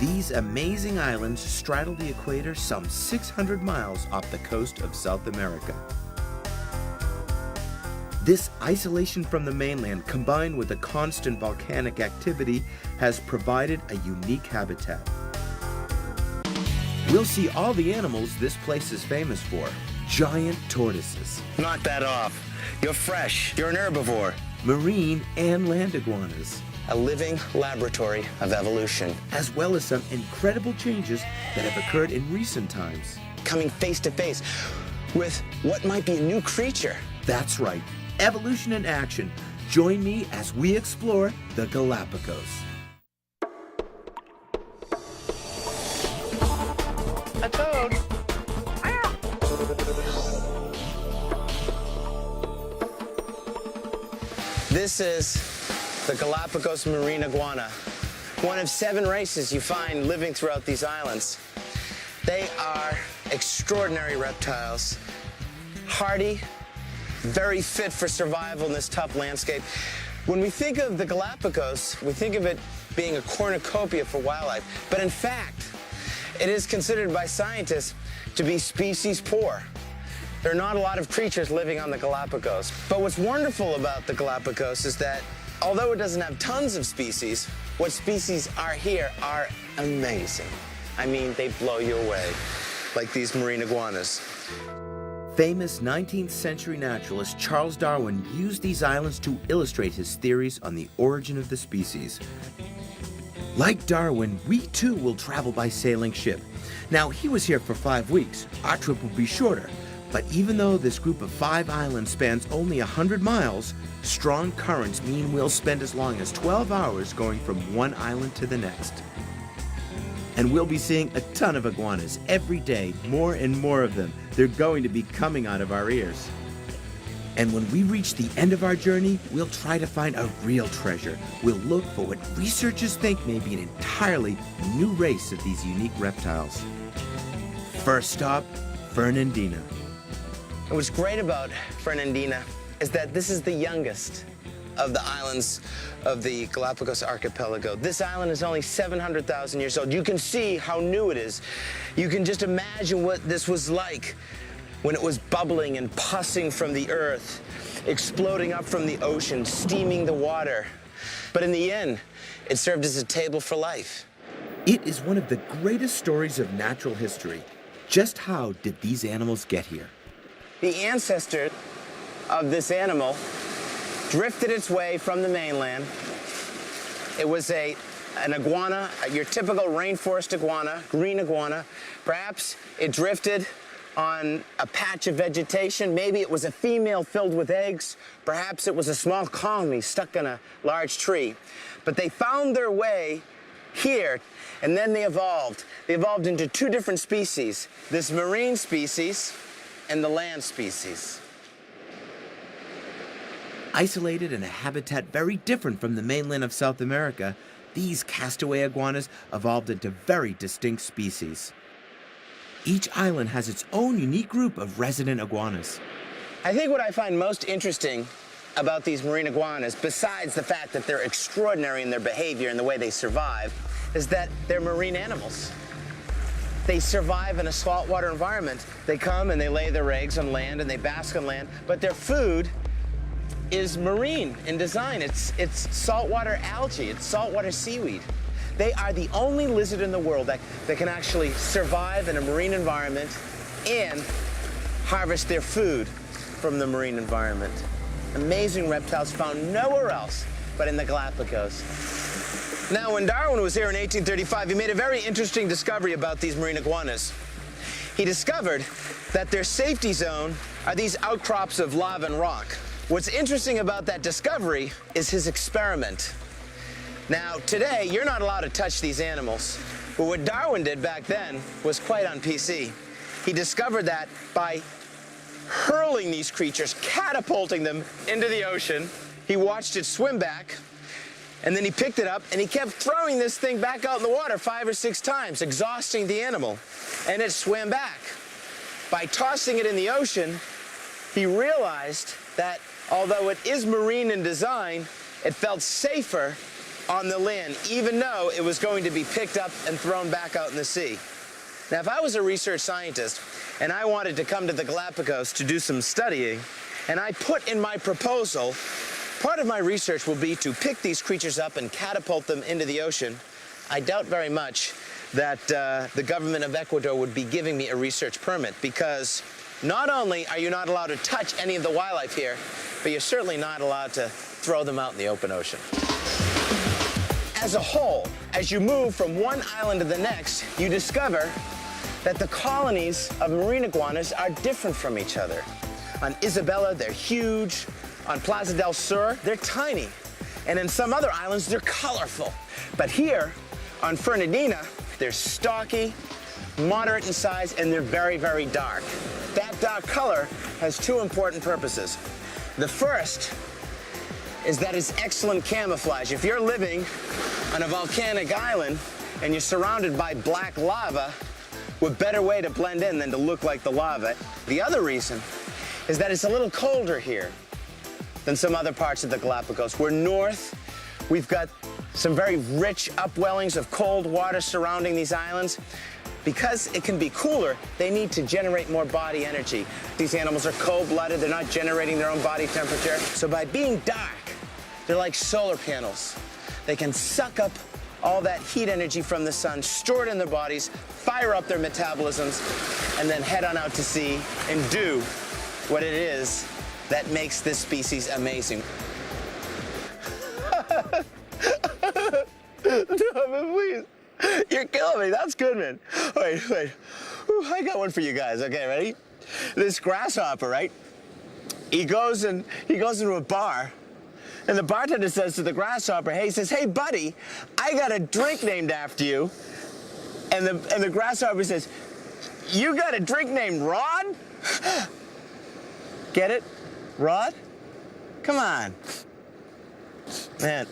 These amazing islands straddle the equator some 600 miles off the coast of South America. This isolation from the mainland, combined with the constant volcanic activity, has provided a unique habitat. We'll see all the animals this place is famous for. Giant tortoises. Knock that off. You're fresh. You're an herbivore. Marine and land iguanas. A living laboratory of evolution. As well as some incredible changes that have occurred in recent times. Coming face to face with what might be a new creature. That's right. Evolution in action. Join me as we explore the Galapagos. A toad. This is the Galapagos marine iguana, one of 7 races you find living throughout these islands. They are extraordinary reptiles, hardy, very fit for survival in this tough landscape. When we think of the Galapagos, we think of it being a cornucopia for wildlife, but in fact, it is considered by scientists to be species poor. There are not a lot of creatures living on the Galapagos. But what's wonderful about the Galapagos is that although it doesn't have tons of species, what species are here are amazing. I mean, they blow you away, like these marine iguanas. Famous 19th century naturalist Charles Darwin used these islands to illustrate his theories on the origin of the species. Like Darwin, we too will travel by sailing ship. Now, he was here for 5 weeks. Our trip will be shorter. But even though this group of 5 islands spans only 100 miles, strong currents mean we'll spend as long as 12 hours going from one island to the next. And we'll be seeing a ton of iguanas every day, more and more of them. They're going to be coming out of our ears. And when we reach the end of our journey, we'll try to find a real treasure. We'll look for what researchers think may be an entirely new race of these unique reptiles. First stop, Fernandina. And what's great about Fernandina is that this is the youngest of the islands of the Galapagos archipelago. This island is only 700,000 years old. You can see how new it is. You can just imagine what this was like when it was bubbling and pussing from the earth, exploding up from the ocean, steaming the water. But in the end, it served as a table for life. It is one of the greatest stories of natural history. Just how did these animals get here? The ancestor of this animal drifted its way from the mainland. It was an iguana, your typical rainforest iguana, green iguana. Perhaps it drifted on a patch of vegetation. Maybe it was a female filled with eggs. Perhaps it was a small colony stuck in a large tree. But they found their way here, and then they evolved. They evolved into 2 different species, this marine species and the land species. Isolated in a habitat very different from the mainland of South America, these castaway iguanas evolved into very distinct species. Each island has its own unique group of resident iguanas. I think what I find most interesting about these marine iguanas, besides the fact that they're extraordinary in their behavior and the way they survive, is that they're marine animals. They survive in a saltwater environment. They come and they lay their eggs on land and they bask on land, but their food is marine in design. It's saltwater algae, it's saltwater seaweed. They are the only lizard in the world that can actually survive in a marine environment and harvest their food from the marine environment. Amazing reptiles found nowhere else but in the Galapagos. Now, when Darwin was here in 1835, he made a very interesting discovery about these marine iguanas. He discovered that their safety zone are these outcrops of lava and rock. What's interesting about that discovery is his experiment. Now, today, you're not allowed to touch these animals, but what Darwin did back then was quite on PC. He discovered that by hurling these creatures, catapulting them into the ocean, he watched it swim back, and then he picked it up, and he kept throwing this thing back out in the water 5 or 6 times, exhausting the animal, and it swam back. By tossing it in the ocean, he realized that although it is marine in design, it felt safer on the land, even though it was going to be picked up and thrown back out in the sea. Now, if I was a research scientist and I wanted to come to the Galapagos to do some studying, and I put in my proposal, part of my research will be to pick these creatures up and catapult them into the ocean, I doubt very much that the government of Ecuador would be giving me a research permit, because not only are you not allowed to touch any of the wildlife here, but you're certainly not allowed to throw them out in the open ocean. As a whole, as you move from one island to the next, you discover that the colonies of marine iguanas are different from each other. On Isabella, they're huge. On Plaza del Sur, they're tiny. And in some other islands, they're colorful. But here, on Fernandina, they're stocky, moderate in size, and they're very, very dark. That dark color has two important purposes. The first is that it's excellent camouflage. If you're living on a volcanic island and you're surrounded by black lava, what better way to blend in than to look like the lava? The other reason is that it's a little colder here than some other parts of the Galapagos. We're north, we've got some very rich upwellings of cold water surrounding these islands. Because it can be cooler, they need to generate more body energy. These animals are cold-blooded, they're not generating their own body temperature. So by being dark, they're like solar panels. They can suck up all that heat energy from the sun, store it in their bodies, fire up their metabolisms, and then head on out to sea and do what it is that makes this species amazing. Please. You're killing me. That's good, man. Wait. Whew, I got one for you guys. Okay, ready? This grasshopper, right? He goes into a bar, and the bartender says to the grasshopper, he says, "Hey, buddy, I got a drink named after you." And the grasshopper says, "You got a drink named Rod?" Get it? Rod? Come on. Man.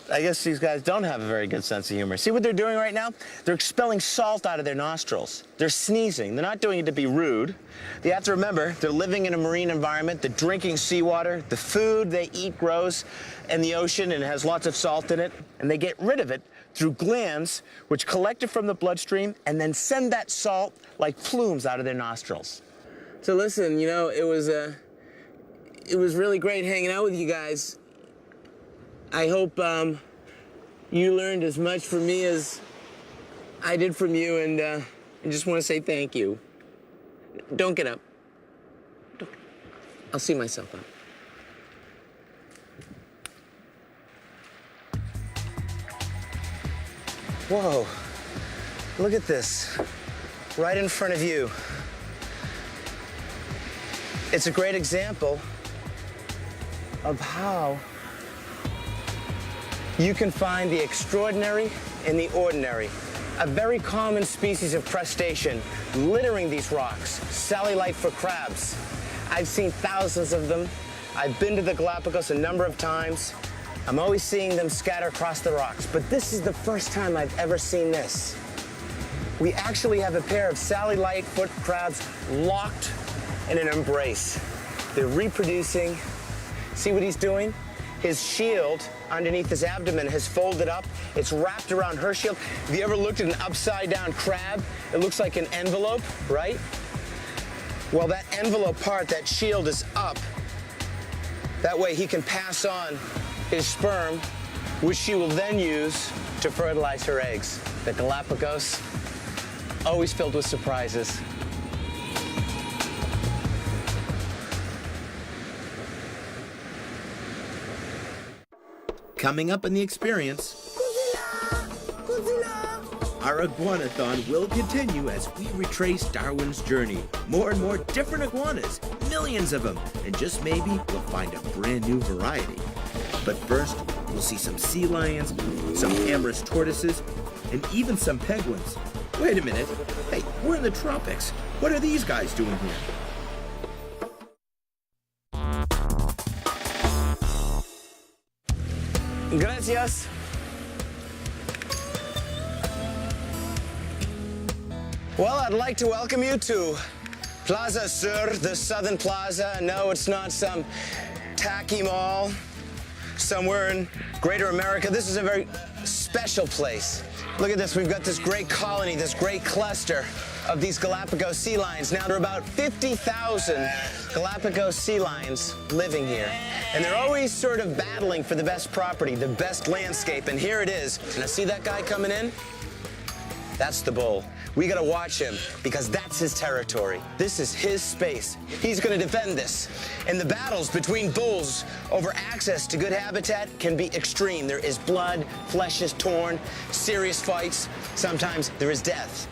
I guess these guys don't have a very good sense of humor. See what they're doing right now? They're expelling salt out of their nostrils. They're sneezing. They're not doing it to be rude. You have to remember, they're living in a marine environment. They're drinking seawater. The food they eat grows in the ocean and it has lots of salt in it. And they get rid of it through glands, which collect it from the bloodstream and then send that salt like plumes out of their nostrils. So listen, you know, it was really great hanging out with you guys. I hope you learned as much from me as I did from you, and I just want to say thank you. Don't get up. I'll see myself up. Whoa, look at this, right in front of you. It's a great example of how you can find the extraordinary in the ordinary. A very common species of crustacean littering these rocks, sally-light for crabs. I've seen thousands of them. I've been to the Galapagos a number of times. I'm always seeing them scatter across the rocks, but this is the first time I've ever seen this. We actually have a pair of sally-light foot crabs locked in an embrace. They're reproducing. See what he's doing? His shield underneath his abdomen has folded up. It's wrapped around her shield. Have you ever looked at an upside-down crab? It looks like an envelope, right? Well, that envelope part, that shield is up. That way he can pass on his sperm, which she will then use to fertilize her eggs. The Galapagos, always filled with surprises. Coming up in the experience, our iguanathon will continue as we retrace Darwin's journey. More and more different iguanas, millions of them, and just maybe we'll find a brand new variety. But first, we'll see some sea lions, some amorous tortoises, and even some penguins. Wait a minute. Hey, we're in the tropics. What are these guys doing here? Gracias. Well, I'd like to welcome you to Plaza Sur, the Southern Plaza. No, it's not some tacky mall somewhere in Greater America. This is a very special place. Look at this, we've got this great colony, this great cluster of these Galapagos sea lions. Now there are about 50,000 Galapagos sea lions living here. And they're always sort of battling for the best property, the best landscape, and here it is. Now see that guy coming in? That's the bull. We gotta watch him because that's his territory. This is his space. He's gonna defend this. And the battles between bulls over access to good habitat can be extreme. There is blood, flesh is torn, serious fights. Sometimes there is death.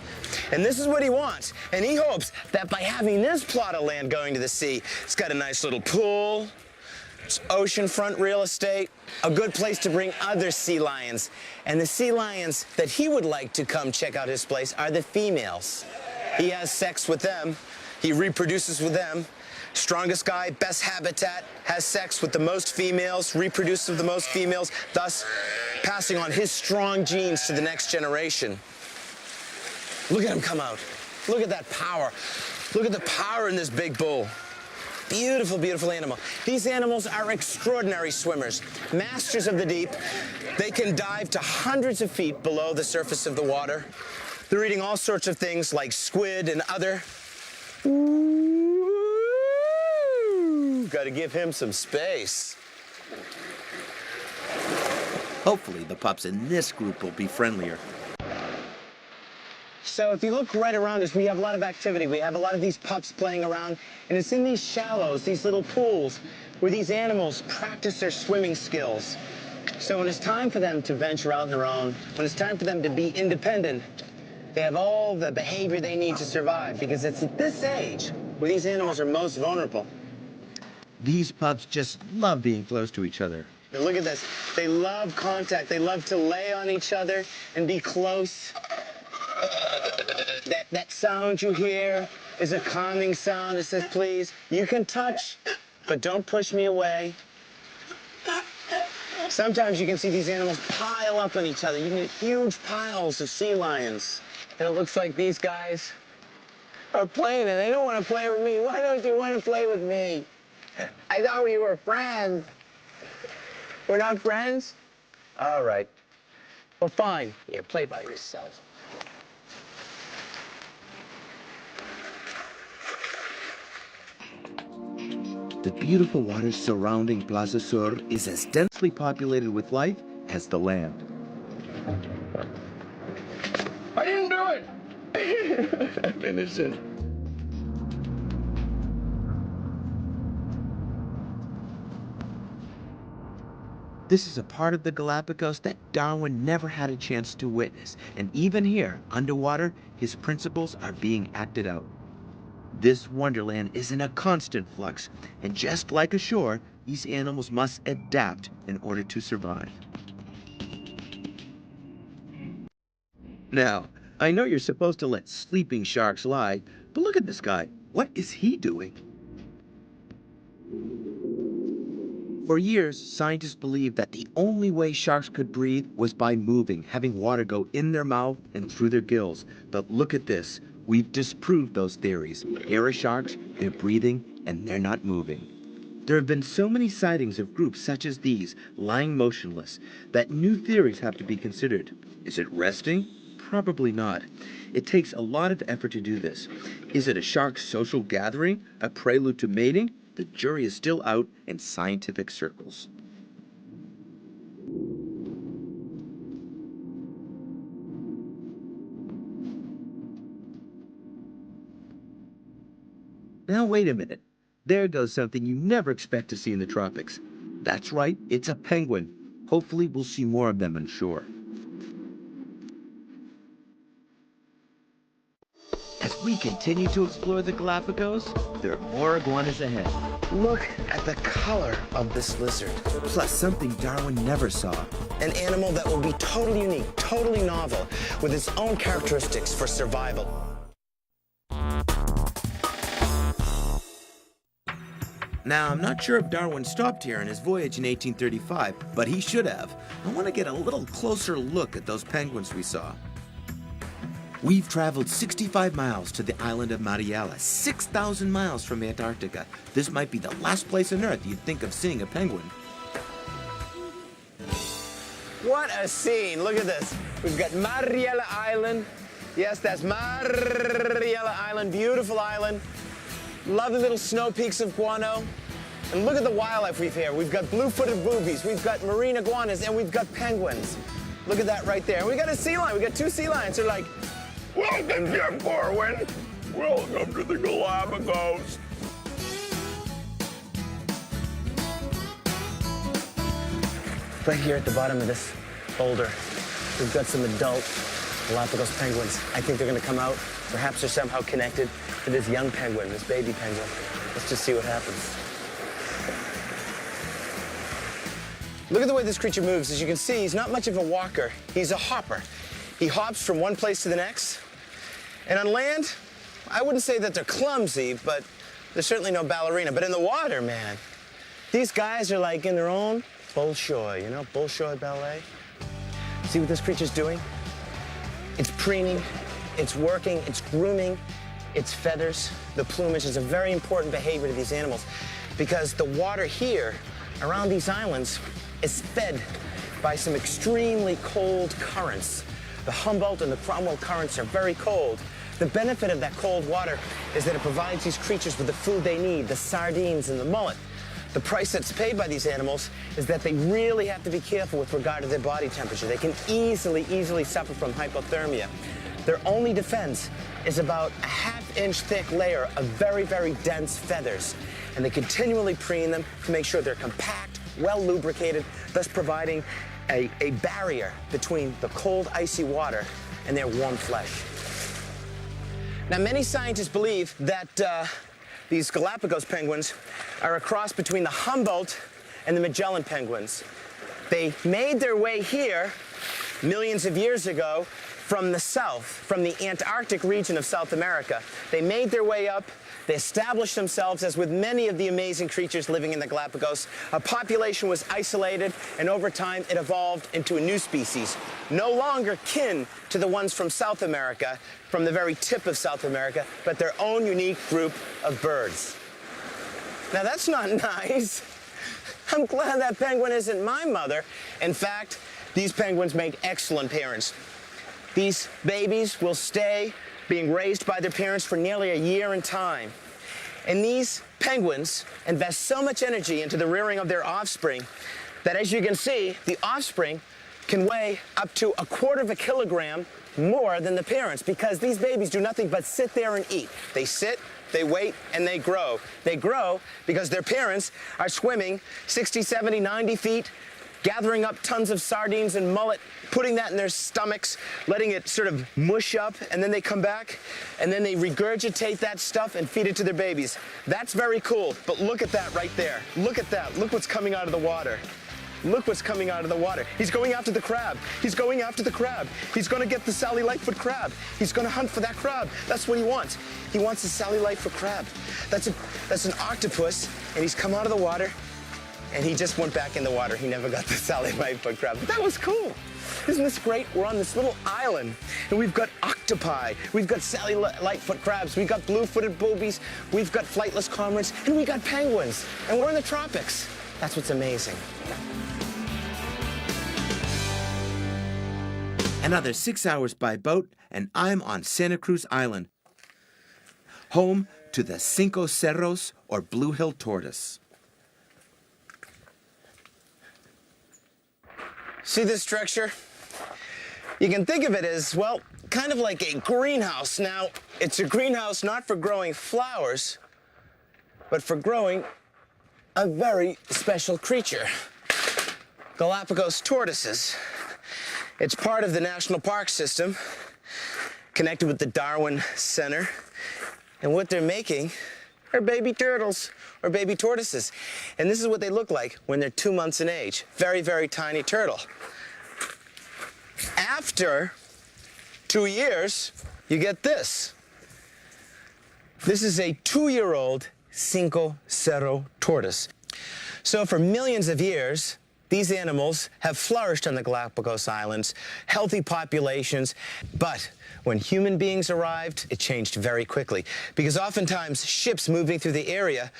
And this is what he wants. And he hopes that by having this plot of land going to the sea, it's got a nice little pool, it's oceanfront real estate, a good place to bring other sea lions. And the sea lions that he would like to come check out his place are the females. He has sex with them. He reproduces with them. Strongest guy, best habitat, has sex with the most females, reproduces with the most females, thus passing on his strong genes to the next generation. Look at him come out. Look at that power. Look at the power in this big bull. Beautiful, beautiful animal. These animals are extraordinary swimmers, masters of the deep. They can dive to hundreds of feet below the surface of the water. They're eating all sorts of things like squid and other. Ooh, gotta give him some space. Hopefully, the pups in this group will be friendlier. So if you look right around us, we have a lot of activity. We have a lot of these pups playing around, and it's in these shallows, these little pools, where these animals practice their swimming skills. So when it's time for them to venture out on their own, when it's time for them to be independent, they have all the behavior they need to survive, because it's at this age where these animals are most vulnerable. These pups just love being close to each other. And look at this. They love contact. They love to lay on each other and be close. That sound you hear is a calming sound. It says, please, you can touch, but don't push me away. Sometimes you can see these animals pile up on each other. You can get huge piles of sea lions. And it looks like these guys are playing and they don't want to play with me. Why don't you want to play with me? I thought we were friends. We're not friends? All right. Well, fine. Here, play by yourself. The beautiful water surrounding Plaza Sur is as densely populated with life as the land. I didn't do it! I'm innocent. This is a part of the Galapagos that Darwin never had a chance to witness, and even here, underwater, his principles are being acted out. This wonderland is in a constant flux, and just like ashore, these animals must adapt in order to survive. Now, I know you're supposed to let sleeping sharks lie, but look at this guy. What is he doing? For years, scientists believed that the only way sharks could breathe was by moving, having water go in their mouth and through their gills. But look at this. We've disproved those theories. Here are sharks, they're breathing, and they're not moving. There have been so many sightings of groups such as these, lying motionless, that new theories have to be considered. Is it resting? Probably not. It takes a lot of effort to do this. Is it a shark social gathering? A prelude to mating? The jury is still out in scientific circles. Now wait a minute. There goes something you never expect to see in the tropics. That's right, it's a penguin. Hopefully we'll see more of them on shore. As we continue to explore the Galapagos, there are more iguanas ahead. Look at the color of this lizard. Plus something Darwin never saw. An animal that will be totally unique, totally novel, with its own characteristics for survival. Now, I'm not sure if Darwin stopped here on his voyage in 1835, but he should have. I want to get a little closer look at those penguins we saw. We've traveled 65 miles to the island of Mariella, 6,000 miles from Antarctica. This might be the last place on Earth you'd think of seeing a penguin. What a scene. Look at this. We've got Mariella Island. Yes, that's Mariella Island. Beautiful island. Lovely little snow peaks of guano. And look at the wildlife we've here. We've got blue-footed boobies, we've got marine iguanas, and we've got penguins. Look at that right there. And we got a sea lion. We got 2 sea lions. They're like, "Welcome, Jim Corwin. Welcome to the Galapagos." Right here at the bottom of this boulder, we've got some adult Galapagos penguins. I think they're going to come out. Perhaps they're somehow connected to this young penguin, this baby penguin. Let's just see what happens. Look at the way this creature moves. As you can see, he's not much of a walker. He's a hopper. He hops from one place to the next. And on land, I wouldn't say that they're clumsy, but there's certainly no ballerina. But in the water, man, these guys are like in their own Bolshoi, you know, Bolshoi ballet. See what this creature's doing? It's preening, it's working, it's grooming its feathers. The plumage is a very important behavior to these animals because the water here around these islands is fed by some extremely cold currents. The Humboldt and the Cromwell currents are very cold. The benefit of that cold water is that it provides these creatures with the food they need, the sardines and the mullet. The price that's paid by these animals is that they really have to be careful with regard to their body temperature. They can easily suffer from hypothermia. Their only defense is about a half-inch thick layer of very dense feathers. And they continually preen them to make sure they're compact, well lubricated, thus providing a barrier between the cold, icy water and their warm flesh. Now, many scientists believe that these Galapagos penguins are a cross between the Humboldt and the Magellan penguins. They made their way here millions of years ago from the south, from the Antarctic region of South America. They made their way up. They established themselves, as with many of the amazing creatures living in the Galapagos. A population was isolated, and over time it evolved into a new species, no longer kin to the ones from South America, from the very tip of South America, but their own unique group of birds. Now that's not nice. I'm glad that penguin isn't my mother. In fact, these penguins make excellent parents. These babies will stay being raised by their parents for nearly a year in time. And these penguins invest so much energy into the rearing of their offspring that, as you can see, the offspring can weigh up to 1/4 kilogram more than the parents, because these babies do nothing but sit there and eat. They sit, they wait, and they grow. They grow because their parents are swimming 60, 70, 90 feet, gathering up tons of sardines and mullet, putting that in their stomachs, letting it sort of mush up, and then they come back, and then they regurgitate that stuff and feed it to their babies. That's very cool, but look at that right there. Look at that. Look what's coming out of the water. Look what's coming out of the water. He's going after the crab. He's going after the crab. He's going to get the Sally Lightfoot crab. He's going to hunt for that crab. That's what he wants. He wants the Sally Lightfoot crab. That's an octopus, and he's come out of the water, and he just went back in the water. He never got the Sally Lightfoot crab. But that was cool. Isn't this great? We're on this little island, and we've got octopi, we've got Sally Lightfoot crabs, we've got blue-footed boobies, we've got flightless cormorants, and we got penguins. And we're in the tropics. That's what's amazing. Another 6 hours by boat, and I'm on Santa Cruz Island, home to the Cinco Cerros, or Blue Hill tortoise. See this structure? You can think of it as, well, kind of like a greenhouse. Now, it's a greenhouse not for growing flowers, but for growing a very special creature, Galapagos tortoises. It's part of the National Park System, connected with the Darwin Center. And what they're making are baby turtles, or baby tortoises. And this is what they look like when they're 2 months in age. Very tiny turtle. After 2 years, you get this. This is a 2-year-old Cinco Cerro tortoise. So for millions of years, these animals have flourished on the Galapagos Islands, healthy populations, but when human beings arrived, it changed very quickly, because oftentimes ships moving through the area,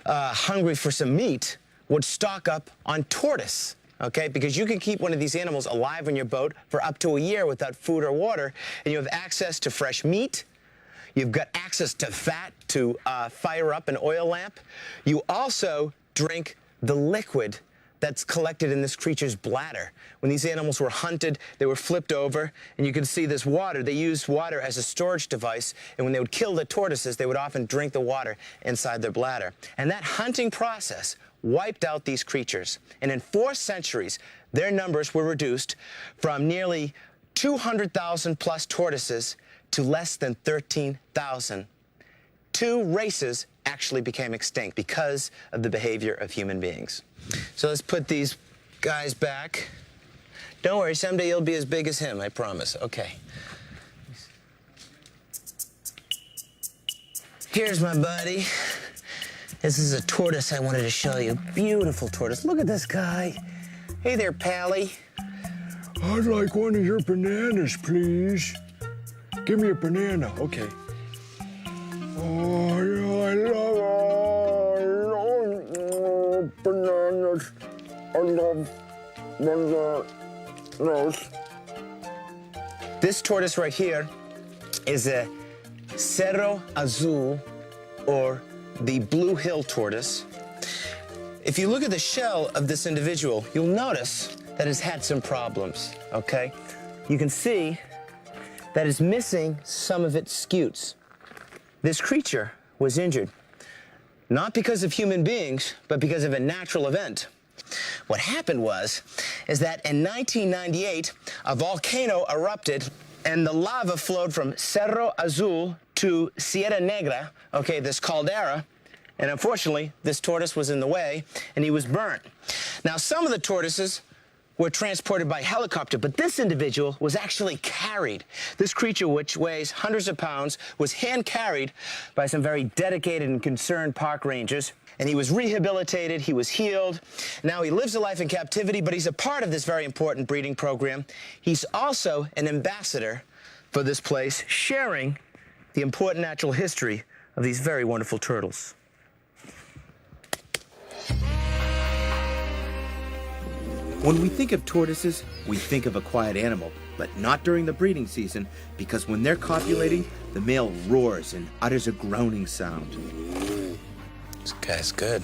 hungry for some meat, would stock up on tortoise. okay? Because you can keep one of these animals alive on your boat for up to a year without food or water, and you have access to fresh meat. You've got access to fat to fire up an oil lamp. You also drink the liquid that's collected in this creature's bladder. When these animals were hunted, they were flipped over, and you can see this water. They used water as a storage device, and when they would kill the tortoises, they would often drink the water inside their bladder. And that hunting process wiped out these creatures. And in 4 centuries, their numbers were reduced from nearly 200,000 plus tortoises to less than 13,000. 2 races actually became extinct because of the behavior of human beings. So let's put these guys back. Don't worry, someday you'll be as big as him, I promise. Okay. Here's my buddy. This is a tortoise I wanted to show you. Beautiful tortoise. Look at this guy. Hey there, Pally. I'd like one of your bananas, please. Give me a banana. Okay. Oh, yeah, I love bananas. I love bananas. This tortoise right here is a Cerro Azul, or the Blue Hill tortoise. If you look at the shell of this individual, you'll notice that it's had some problems, okay? You can see that it's missing some of its scutes. This creature was injured, not because of human beings, but because of a natural event. What happened is that in 1998, a volcano erupted and the lava flowed from Cerro Azul to Sierra Negra, okay, this caldera, and unfortunately, this tortoise was in the way and he was burnt. Now, some of the tortoises were transported by helicopter, but this individual was actually carried. This creature, which weighs hundreds of pounds, was hand-carried by some very dedicated and concerned park rangers, and he was rehabilitated, he was healed. Now he lives a life in captivity, but he's a part of this very important breeding program. He's also an ambassador for this place, sharing the important natural history of these very wonderful turtles. When we think of tortoises, we think of a quiet animal, but not during the breeding season, because when they're copulating, the male roars and utters a groaning sound. This guy's good.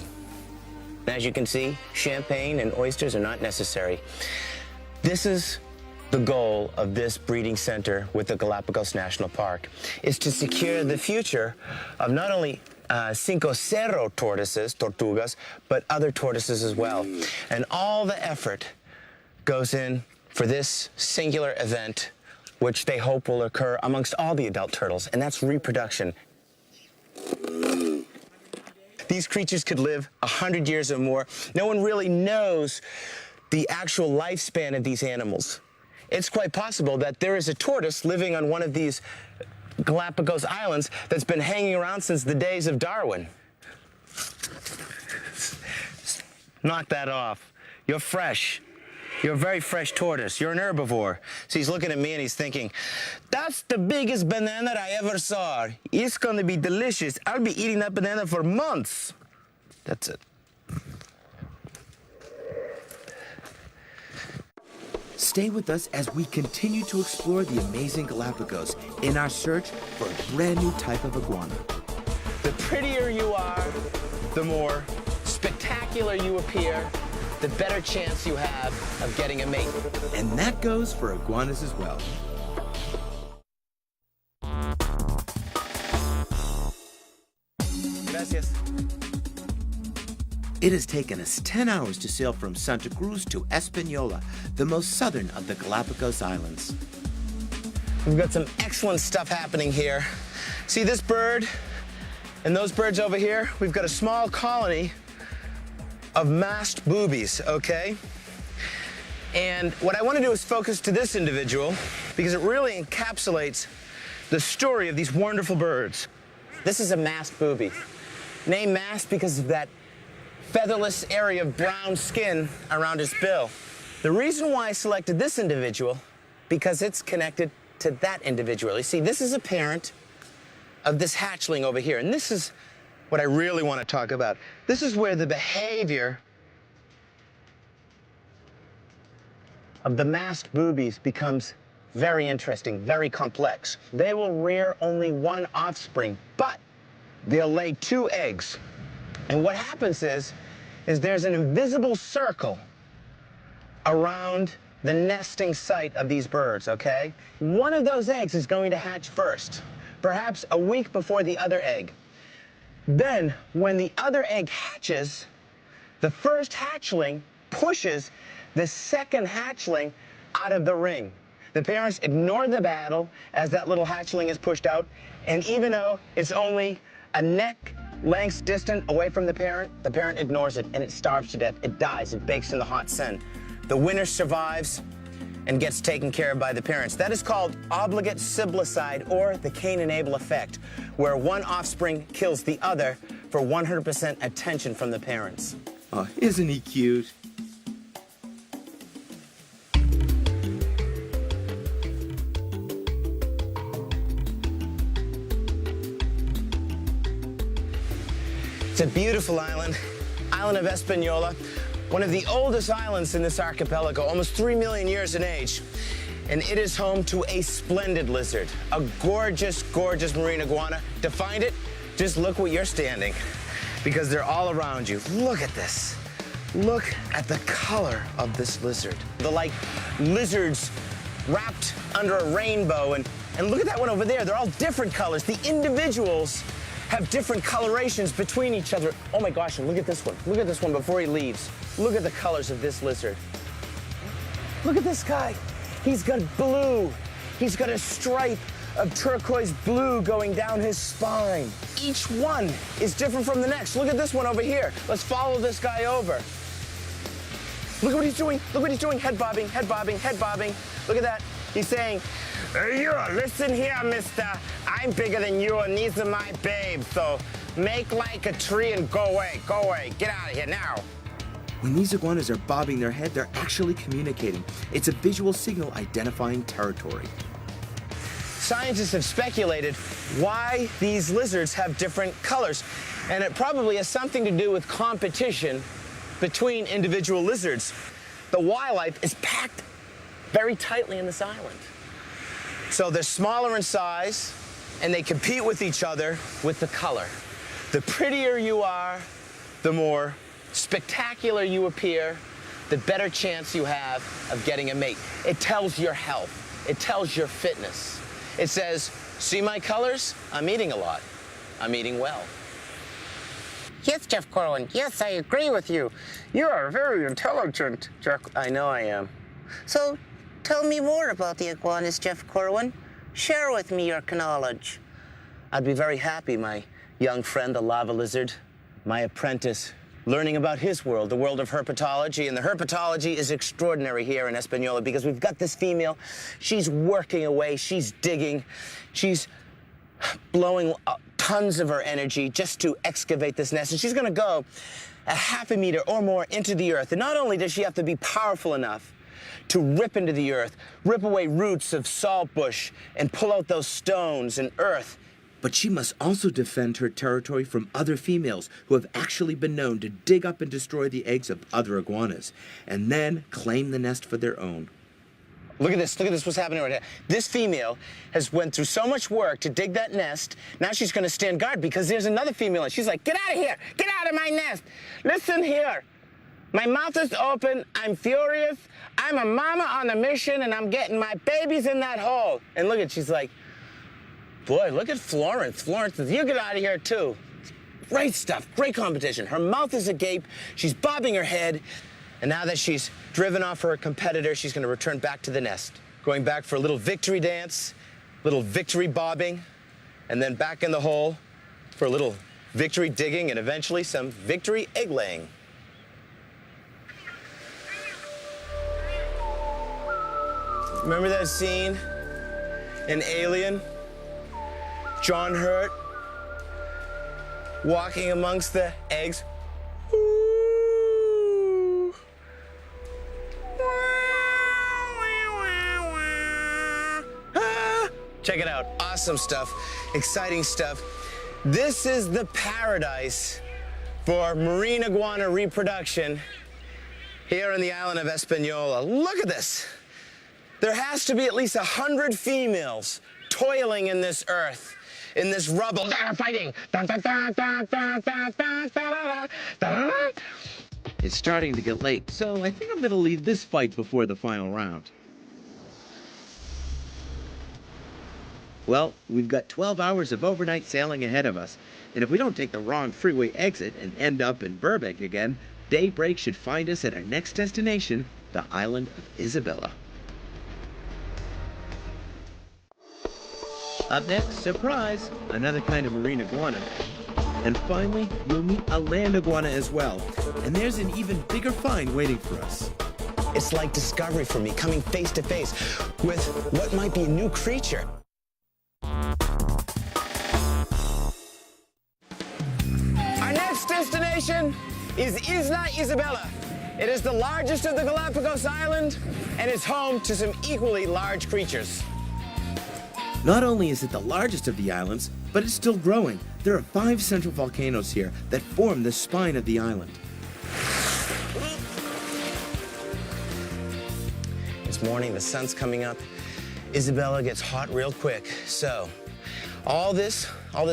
As you can see, champagne and oysters are not necessary. This is the goal of this breeding center with the Galapagos National Park, is to secure the future of not only Cinco Cerro tortugas, but other tortoises as well. And all the effort goes in for this singular event, which they hope will occur amongst all the adult turtles, and that's reproduction. These creatures could live 100 years or more. No one really knows the actual lifespan of these animals. It's quite possible that there is a tortoise living on one of these Galapagos Islands that's been hanging around since the days of Darwin. Knock that off. You're fresh. You're a very fresh tortoise. You're an herbivore. So he's looking at me and he's thinking, that's the biggest banana I ever saw. It's gonna be delicious. I'll be eating that banana for months. That's it. Stay with us as we continue to explore the amazing Galapagos in our search for a brand new type of iguana. The prettier you are, the more spectacular you appear, the better chance you have of getting a mate. And that goes for iguanas as well. Gracias. It has taken us 10 hours to sail from Santa Cruz to Española, the most southern of the Galapagos Islands. We've got some excellent stuff happening here. See this bird and those birds over here? We've got a small colony of masked boobies, okay? And what I want to do is focus to this individual because it really encapsulates the story of these wonderful birds. This is a masked booby. Named masked because of that featherless area of brown skin around his bill. The reason why I selected this individual, because it's connected to that individual. You see, this is a parent of this hatchling over here, and this is what I really want to talk about. This is where the behavior of the masked boobies becomes very interesting, very complex. They will rear only one offspring, but they'll lay 2 eggs. And what happens is there's an invisible circle around the nesting site of these birds, okay? One of those eggs is going to hatch first, perhaps a week before the other egg. Then, when the other egg hatches, the first hatchling pushes the second hatchling out of the ring. The parents ignore the battle as that little hatchling is pushed out, and even though it's only a neck length distant away from the parent ignores it, and it starves to death. It dies, it bakes in the hot sun. The winner survives and gets taken care of by the parents. That is called obligate siblicide, or the Cain and Abel effect, where one offspring kills the other for 100% attention from the parents. Oh, isn't he cute? It's a beautiful island, island of Hispaniola, one of the oldest islands in this archipelago, almost 3 million years in age. And it is home to a splendid lizard, a gorgeous, gorgeous marine iguana. To find it, just look where you're standing, because they're all around you. Look at this. Look at the color of this lizard. They're like lizards wrapped under a rainbow. And look at that one over there. They're all different colors. The individuals have different colorations between each other. Oh my gosh, and look at this one. Look at this one before he leaves. Look at the colors of this lizard. Look at this guy. He's got blue. He's got a stripe of turquoise blue going down his spine. Each one is different from the next. Look at this one over here. Let's follow this guy over. Look what he's doing. Look what he's doing. Head bobbing, head bobbing, head bobbing. Look at that. He's saying, "Hey, you, listen here, mister. I'm bigger than you, and these are my babes, so make like a tree and go away, go away. Get out of here now." When these iguanas are bobbing their head, they're actually communicating. It's a visual signal identifying territory. Scientists have speculated why these lizards have different colors, and it probably has something to do with competition between individual lizards. The wildlife is packed very tightly in this island. So they're smaller in size, and they compete with each other with the color. The prettier you are, the more spectacular you appear, the better chance you have of getting a mate. It tells your health. It tells your fitness. It says, see my colors? I'm eating a lot. I'm eating well. Yes, Jeff Corwin. Yes, I agree with you. You are very intelligent, Jeff. I know I am. So, tell me more about the iguanas, Jeff Corwin. Share with me your knowledge. I'd be very happy, my young friend, the lava lizard, my apprentice, learning about his world, the world of herpetology. And the herpetology is extraordinary here in Hispaniola because we've got this female. She's working away. She's digging. She's blowing tons of her energy just to excavate this nest. And she's going to go a half a meter or more into the earth. And not only does she have to be powerful enough to rip into the earth, rip away roots of saltbush, and pull out those stones and earth, but she must also defend her territory from other females who have actually been known to dig up and destroy the eggs of other iguanas, and then claim the nest for their own. Look at this, what's happening right here. This female has went through so much work to dig that nest. Now she's gonna stand guard because there's another female and she's like, get out of here, get out of my nest. Listen here, my mouth is open, I'm furious, I'm a mama on a mission and I'm getting my babies in that hole. And look at, she's like, boy, look at Florence. Florence says, you get out of here too. Great stuff, great competition. Her mouth is agape, she's bobbing her head, and now that she's driven off her competitor, she's gonna return back to the nest, going back for a little victory dance, little victory bobbing, and then back in the hole for a little victory digging and eventually some victory egg laying. Remember that scene in Alien? John Hurt walking amongst the eggs. Ooh. Ah. Check it out. Awesome stuff. Exciting stuff. This is the paradise for marine iguana reproduction here on the island of Hispaniola. Look at this. There has to be at least 100 females toiling in this earth, in this rubble. They're fighting. It's starting to get late, so I think I'm going to leave this fight before the final round. Well, we've got 12 hours of overnight sailing ahead of us, and if we don't take the wrong freeway exit and end up in Burbank again, daybreak should find us at our next destination, the island of Isabella. Up next, surprise, another kind of marine iguana. And finally, we'll meet a land iguana as well, and there's an even bigger find waiting for us. It's like discovery for me, coming face to face with what might be a new creature. Our next destination is Isla Isabela. It is the largest of the Galapagos Island, and it's home to some equally large creatures. Not only is it the largest of the islands, but it's still growing. There are 5 central volcanoes here that form the spine of the island. This morning, the sun's coming up. Isabella gets hot real quick. So, all this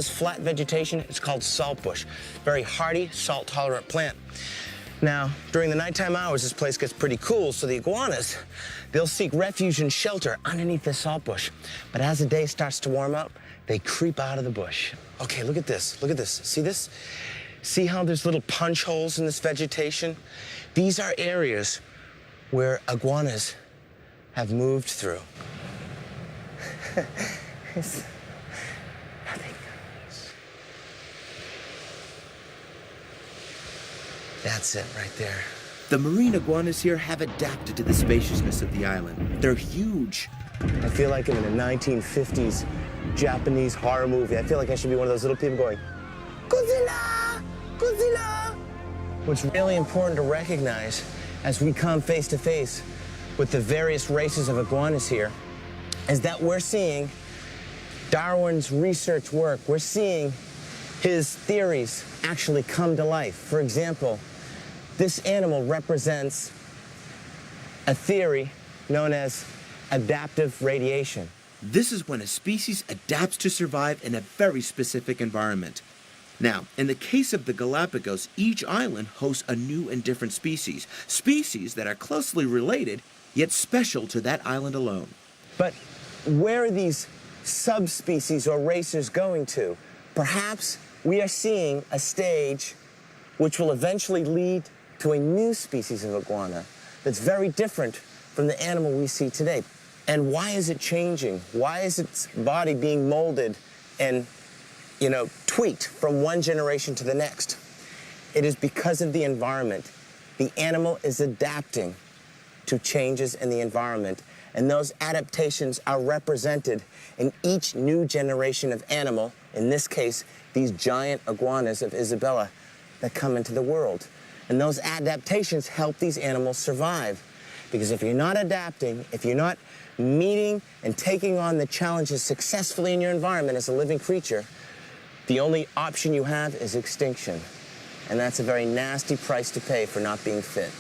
flat vegetation is called saltbush. Very hardy, salt-tolerant plant. Now, during the nighttime hours, this place gets pretty cool, so the iguanas, they'll seek refuge and shelter underneath this saltbush. But as the day starts to warm up, they creep out of the bush. Okay, look at this. Look at this. See this? See how there's little punch holes in this vegetation? These are areas where iguanas have moved through. It's nothing. That's it right there. The marine iguanas here have adapted to the spaciousness of the island. They're huge. I feel like I'm in a 1950s Japanese horror movie. I feel like I should be one of those little people going, Godzilla! Godzilla! What's really important to recognize as we come face to face with the various races of iguanas here is that we're seeing Darwin's research work. We're seeing his theories actually come to life. For example, this animal represents a theory known as adaptive radiation. This is when a species adapts to survive in a very specific environment. Now, in the case of the Galapagos, each island hosts a new and different species that are closely related, yet special to that island alone. But where are these subspecies or races going to? Perhaps we are seeing a stage which will eventually lead to a new species of iguana that's very different from the animal we see today. And why is it changing? Why is its body being molded and, tweaked from one generation to the next? It is because of the environment. The animal is adapting to changes in the environment, and those adaptations are represented in each new generation of animal, in this case, these giant iguanas of Isabella that come into the world. And those adaptations help these animals survive. Because if you're not adapting, if you're not meeting and taking on the challenges successfully in your environment as a living creature, the only option you have is extinction. And that's a very nasty price to pay for not being fit.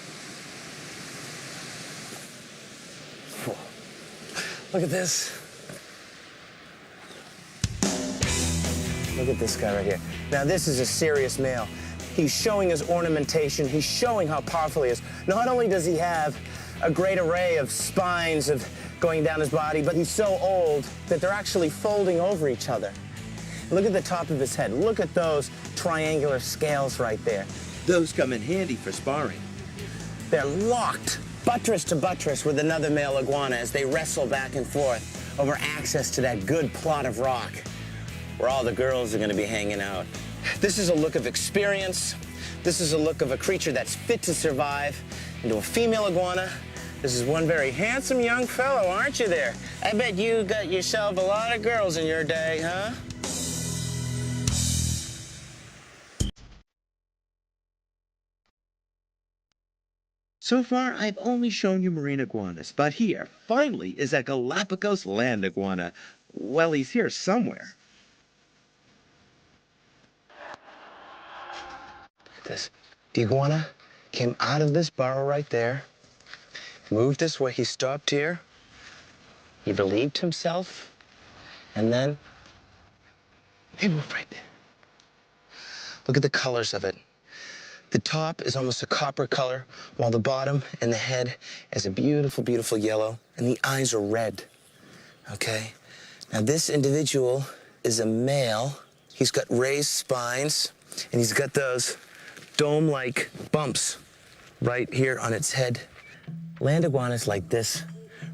Look at this. Look at this guy right here. Now, this is a serious male. He's showing his ornamentation. He's showing how powerful he is. Not only does he have a great array of spines going down his body, but he's so old that they're actually folding over each other. Look at the top of his head. Look at those triangular scales right there. Those come in handy for sparring. They're locked, buttress to buttress, with another male iguana as they wrestle back and forth over access to that good plot of rock where all the girls are going to be hanging out. This is a look of experience. This is a look of a creature that's fit to survive. And to a female iguana, this is one very handsome young fellow, aren't you there? I bet you got yourself a lot of girls in your day, huh? So far, I've only shown you marine iguanas, but here, finally, is a Galapagos land iguana. Well, he's here somewhere. This. The iguana came out of this burrow right there, moved this way. He stopped here. He relieved himself, and then he moved right there. Look at the colors of it. The top is almost a copper color, while the bottom and the head is a beautiful, beautiful yellow, and the eyes are red, okay? Now, this individual is a male. He's got raised spines, and he's got those dome-like bumps right here on its head. Land iguanas like this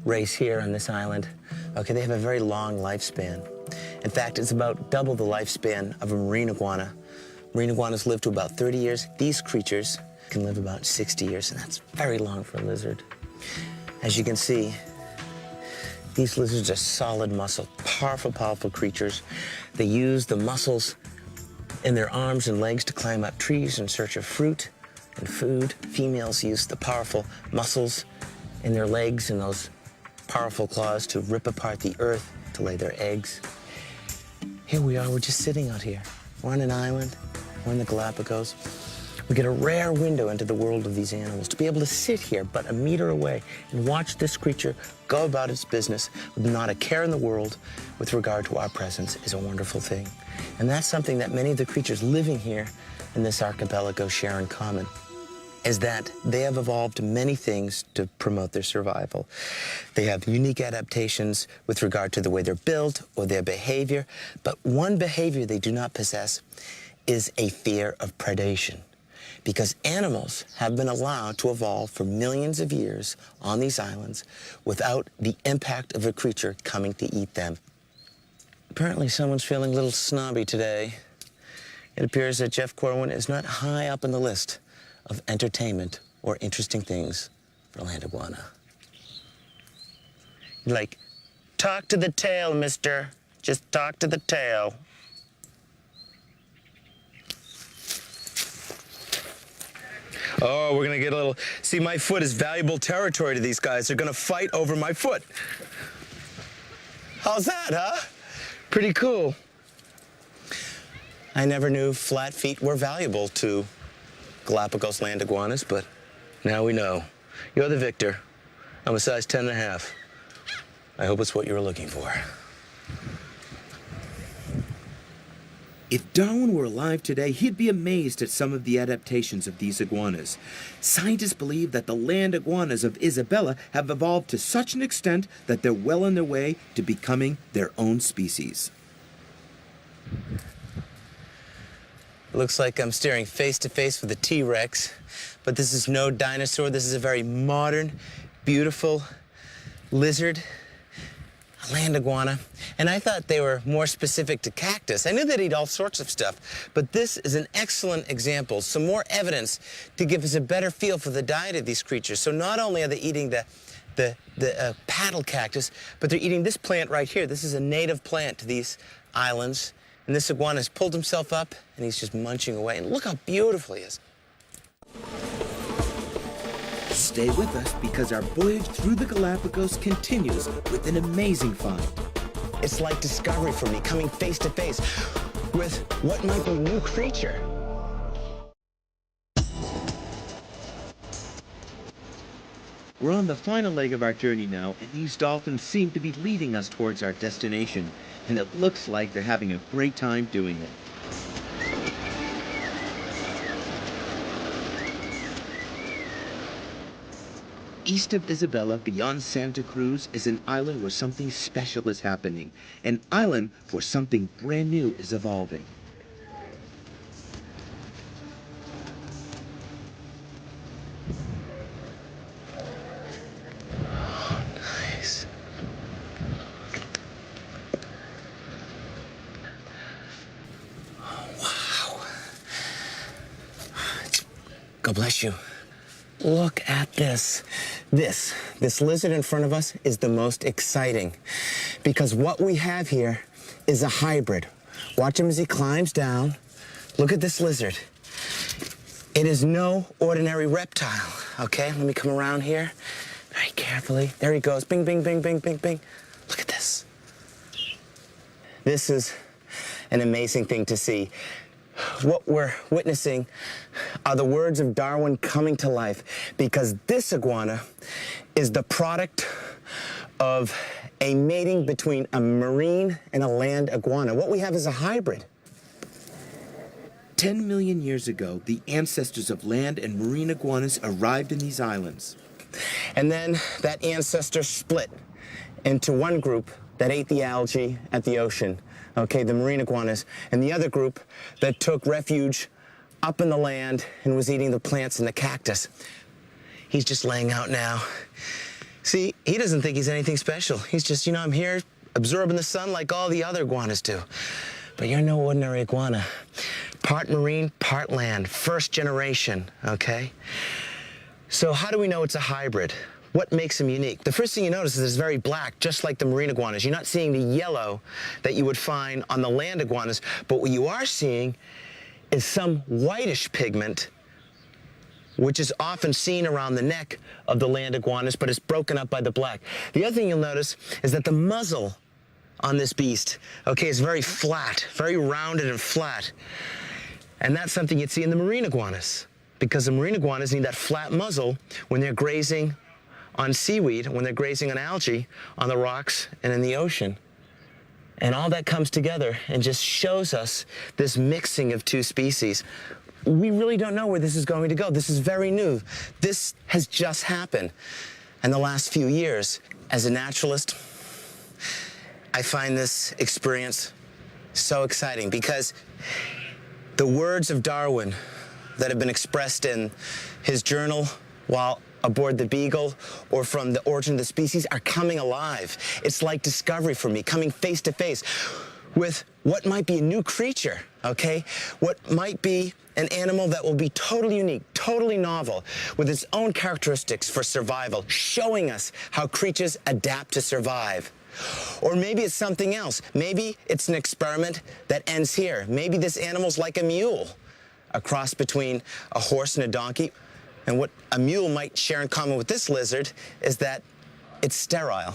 race here on this island, okay, they have a very long lifespan. In fact, it's about double the lifespan of a marine iguana. Marine iguanas live to about 30 years. These creatures can live about 60 years, and that's very long for a lizard. As you can see, these lizards are solid muscle, powerful, powerful creatures. They use the muscles in their arms and legs to climb up trees in search of fruit and food. Females use the powerful muscles in their legs and those powerful claws to rip apart the earth to lay their eggs. Here we are, we're just sitting out here. We're on an island, we're in the Galapagos. We get a rare window into the world of these animals. To be able to sit here but a meter away and watch this creature go about its business with not a care in the world with regard to our presence is a wonderful thing. And that's something that many of the creatures living here in this archipelago share in common, is that they have evolved many things to promote their survival. They have unique adaptations with regard to the way they're built or their behavior, but one behavior they do not possess is a fear of predation, because animals have been allowed to evolve for millions of years on these islands without the impact of a creature coming to eat them. Apparently someone's feeling a little snobby today. It appears that Jeff Corwin is not high up on the list of entertainment or interesting things for land iguana. Like, talk to the tail, mister. Just talk to the tail. Oh, we're gonna get a little... See, my foot is valuable territory to these guys. They're gonna fight over my foot. How's that, huh? Pretty cool. I never knew flat feet were valuable to Galapagos land iguanas, but now we know. You're the victor. I'm a size 10.5. I hope it's what you were looking for. If Darwin were alive today, he'd be amazed at some of the adaptations of these iguanas. Scientists believe that the land iguanas of Isabella have evolved to such an extent that they're well on their way to becoming their own species. Looks like I'm staring face to face with a T-Rex, but this is no dinosaur. This is a very modern, beautiful lizard, a land iguana. And I thought they were more specific to cactus. I knew they'd eat all sorts of stuff, but this is an excellent example, some more evidence to give us a better feel for the diet of these creatures. So not only are they eating the paddle cactus, but they're eating this plant right here. This is a native plant to these islands. And this iguana has pulled himself up, and he's just munching away. And look how beautiful he is. Stay with us because our voyage through the Galapagos continues with an amazing find. It's like discovery for me, coming face to face with what might be a new creature. We're on the final leg of our journey now, and these dolphins seem to be leading us towards our destination, and it looks like they're having a great time doing it. East of Isabella, beyond Santa Cruz, is an island where something special is happening. An island where something brand new is evolving. Nice. Wow. God bless you. Look at this. This lizard in front of us is the most exciting because what we have here is a hybrid. Watch him as he climbs down. Look at this lizard. It is no ordinary reptile, okay? Let me come around here very carefully. There he goes. Bing, bing, bing, bing, bing, bing. Look at this. This is an amazing thing to see. what we're witnessing are the words of Darwin coming to life, because this iguana is the product of a mating between a marine and a land iguana. What we have is a hybrid. 10 million years ago, the ancestors of land and marine iguanas arrived in these islands. And then that ancestor split into one group that ate the algae at the ocean, okay, the marine iguanas, and the other group that took refuge up in the land and was eating the plants and the cactus. He's just laying out now. See, he doesn't think he's anything special. He's just, I'm here absorbing the sun like all the other iguanas do. But you're no ordinary iguana. Part marine, part land, first generation, okay? So how do we know it's a hybrid? What makes him unique? The first thing you notice is it's very black, just like the marine iguanas. You're not seeing the yellow that you would find on the land iguanas, but what you are seeing is some whitish pigment, which is often seen around the neck of the land iguanas, but it's broken up by the black. The other thing you'll notice is that the muzzle on this beast, okay, is very flat, very rounded and flat. And that's something you'd see in the marine iguanas, because the marine iguanas need that flat muzzle when they're grazing on seaweed, when they're grazing on algae, on the rocks and in the ocean. And all that comes together and just shows us this mixing of two species. We really don't know where this is going to go. This is very new. This has just happened in the last few years. As a naturalist, I find this experience so exciting, because the words of Darwin that have been expressed in his journal while aboard the Beagle or from The Origin of the Species are coming alive. It's like discovery for me, coming face to face with what might be a new creature, okay? What might be an animal that will be totally unique, totally novel, with its own characteristics for survival, showing us how creatures adapt to survive. Or maybe it's something else. Maybe it's an experiment that ends here. Maybe this animal's like a mule, a cross between a horse and a donkey. And what a mule might share in common with this lizard is that it's sterile.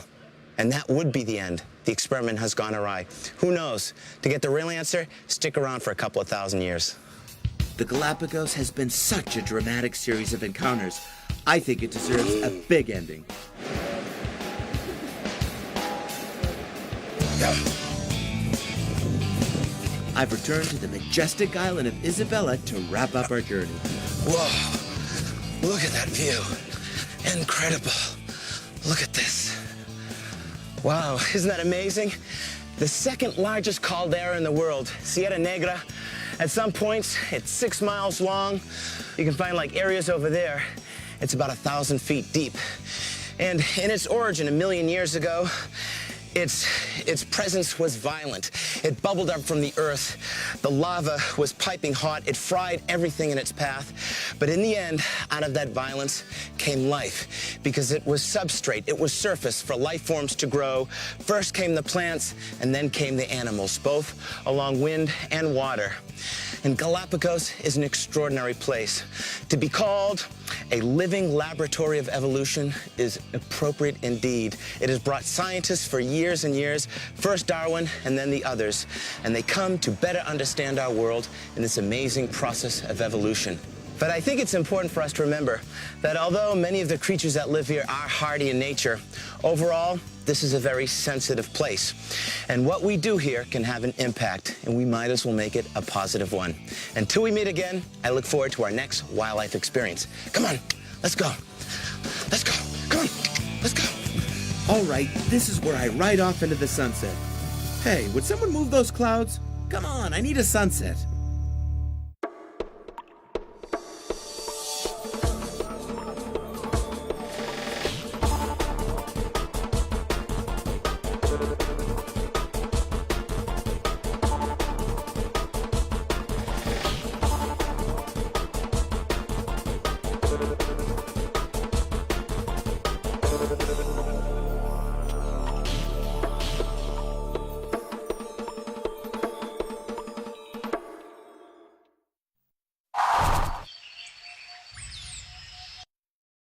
And that would be the end. The experiment has gone awry. Who knows? To get the real answer, stick around for a couple of thousand years. The Galapagos has been such a dramatic series of encounters. I think it deserves a big ending. I've returned to the majestic island of Isabella to wrap up our journey. Whoa, look at that view. Incredible. Look at this. Wow, isn't that amazing? The second largest caldera in the world, Sierra Negra. At some points, it's 6 miles long. You can find like areas over there. It's about 1,000 feet deep. And in its origin, 1 million years ago, its presence was violent. It bubbled up from the earth. The lava was piping hot. It fried everything in its path. But in the end, out of that violence came life, because it was substrate. It was surface for life forms to grow. First came the plants, and then came the animals, both along wind and water. And Galapagos is an extraordinary place. To be called a living laboratory of evolution is appropriate indeed. It has brought scientists for years and years, first Darwin and then the others, and they come to better understand our world in this amazing process of evolution. But I think it's important for us to remember that although many of the creatures that live here are hardy in nature, overall, this is a very sensitive place. And what we do here can have an impact, and we might as well make it a positive one. Until we meet again, I look forward to our next wildlife experience. Come on, let's go. Let's go. Come on, let's go. All right, this is where I ride off into the sunset. Hey, would someone move those clouds? Come on, I need a sunset.